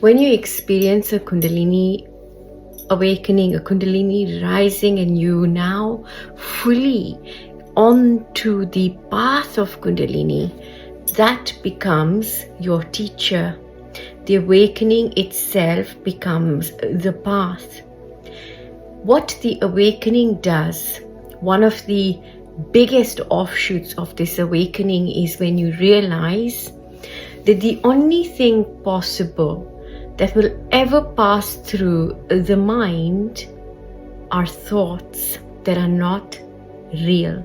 When you experience a Kundalini awakening, a Kundalini rising, and you now fully onto the path of Kundalini, that becomes your teacher. The awakening itself becomes the path. What the awakening does, one of the biggest offshoots of this awakening is when you realize that the only thing possible that will ever pass through the mind are thoughts that are not real.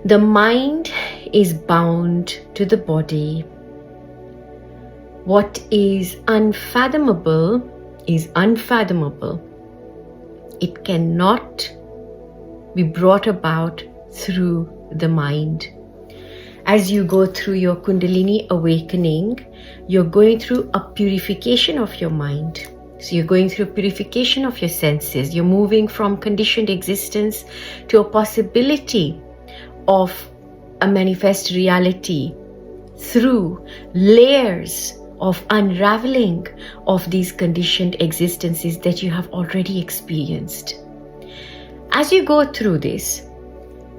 The mind is bound to the body. What is unfathomable is unfathomable. It cannot be brought about through the mind. As you go through your Kundalini awakening, you're going through a purification of your mind. So you're going through purification of your senses. You're moving from conditioned existence to a possibility of a manifest reality through layers of unraveling of these conditioned existences that you have already experienced. As you go through this,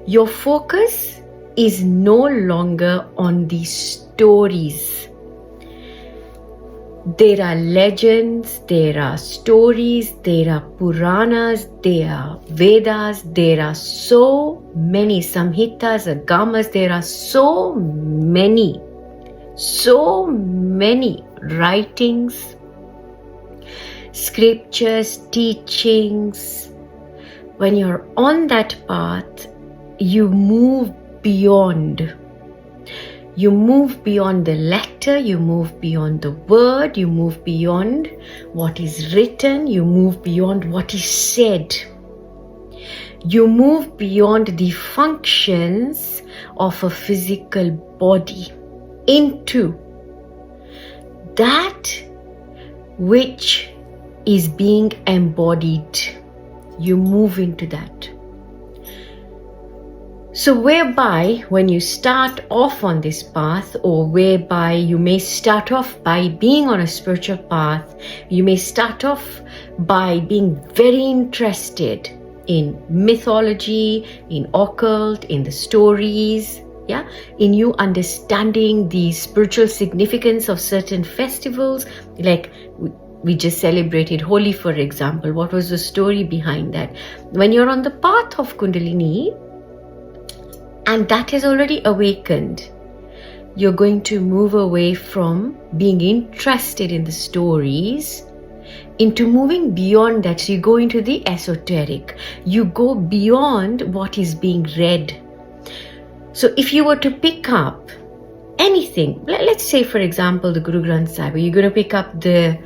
your focus is no longer on the stories. There are legends, there are stories, there are Puranas, there are Vedas, there are so many Samhitas, Agamas, there are so many writings, scriptures, teachings. When you're on that path, you move beyond. You move beyond the letter, you move beyond the word, you move beyond what is written, you move beyond what is said. You move beyond the functions of a physical body into that which is being embodied. You move into that. So whereby when you start off on this path, or whereby you may start off by being on a spiritual path, you may start off by being very interested in mythology, in occult, in the stories, in you understanding the spiritual significance of certain festivals. Like we just celebrated Holi, for example. What was the story behind that? When you're on the path of Kundalini, and that has already awakened, you're going to move away from being interested in the stories into moving beyond that. So you go into the esoteric. You go beyond what is being read. So if you were to pick up anything, let's say for example the Guru Granth Sahib, you're going to pick up the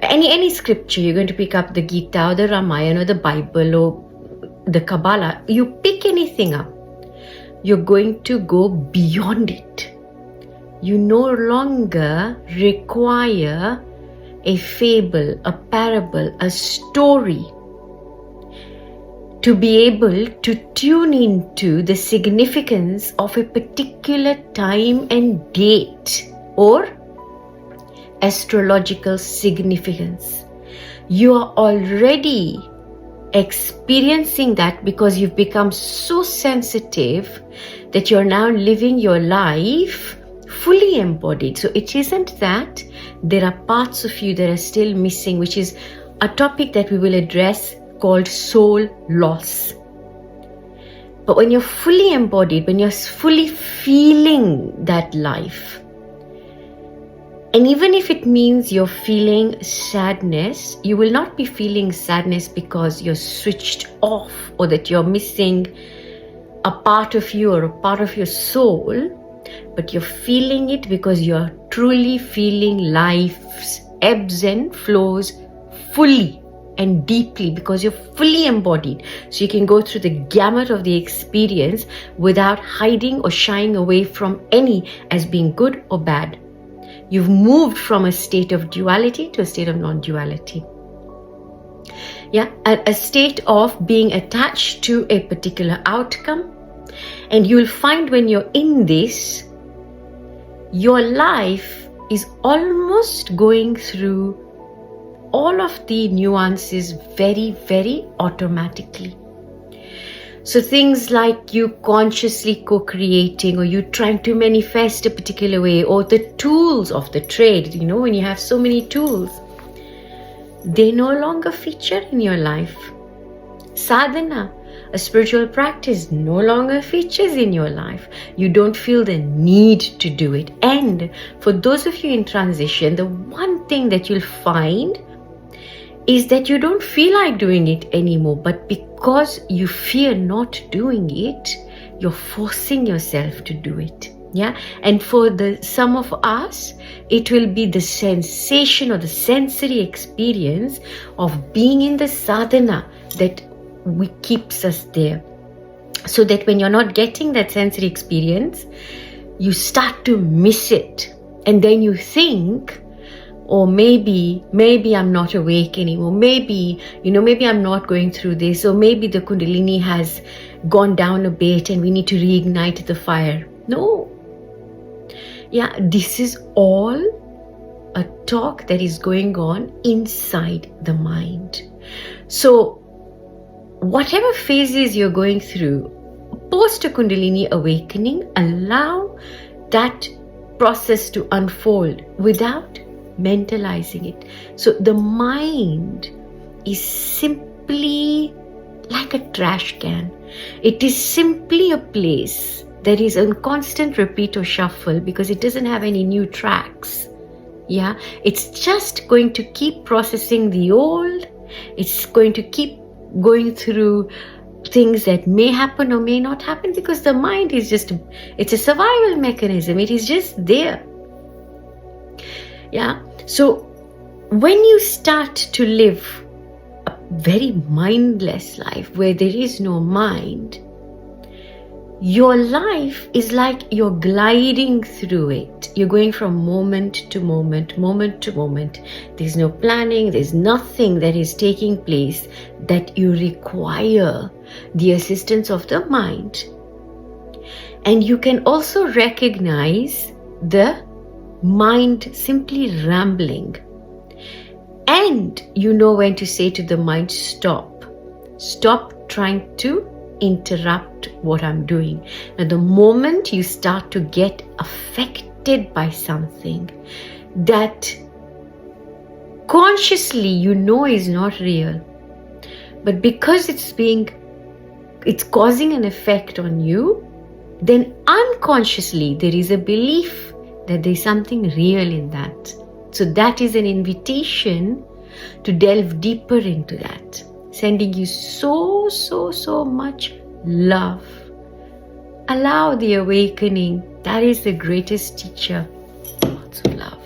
any scripture, you're going to pick up the Gita or the Ramayana or the Bible or the Kabbalah. You pick anything up, you're going to go beyond it. You no longer require a fable, a parable, a story to be able to tune into the significance of a particular time and date or astrological significance. You are already experiencing that because you've become so sensitive that you're now living your life fully embodied. So it isn't that there are parts of you that are still missing, which is a topic that we will address called soul loss. But when you're fully embodied, when you're fully feeling that life, and even if it means you're feeling sadness, you will not be feeling sadness because you're switched off or that you're missing a part of you or a part of your soul, but you're feeling it because you're truly feeling life's ebbs and flows fully and deeply, because you're fully embodied. So you can go through the gamut of the experience without hiding or shying away from any as being good or bad. You've moved from a state of duality to a state of non-duality. A state of being attached to a particular outcome. And you'll find when you're in this, your life is almost going through all of the nuances very, very automatically. So things like you consciously co-creating, or you trying to manifest a particular way, or the tools of the trade, when you have so many tools, they no longer feature in your life. Sadhana, a spiritual practice, no longer features in your life. You don't feel the need to do it. And for those of you in transition, the one thing that you'll find is that you don't feel like doing it anymore, but because you fear not doing it, you're forcing yourself to do it. Yeah. And for some of us, it will be the sensation or the sensory experience of being in the sadhana that keeps us there. So that when you're not getting that sensory experience, you start to miss it. And then you think, or maybe I'm not awake anymore. Maybe I'm not going through this. Or maybe the Kundalini has gone down a bit and we need to reignite the fire. No. Yeah, this is all a talk that is going on inside the mind. So whatever phases you're going through, post a Kundalini awakening, allow that process to unfold without mentalizing it. So the mind is simply like a trash can. It is simply a place that is on constant repeat or shuffle because it doesn't have any new tracks. Yeah, it's just going to keep processing the old. It's going to keep going through things that may happen or may not happen because the mind is it's a survival mechanism. It is just there. Yeah. So when you start to live a very mindless life where there is no mind, your life is like you're gliding through it. You're going from moment to moment, moment to moment. There's no planning. There's nothing that is taking place that you require the assistance of the mind. And you can also recognize the mind simply rambling. And you know when to say to the mind, stop. Stop trying to interrupt what I'm doing. Now, the moment you start to get affected by something that consciously is not real, but because it's causing an effect on you, then unconsciously there is a belief that there's something real in that. So that is an invitation to delve deeper into that. Sending you so much love. Allow the awakening. That is the greatest teacher. Lots of love.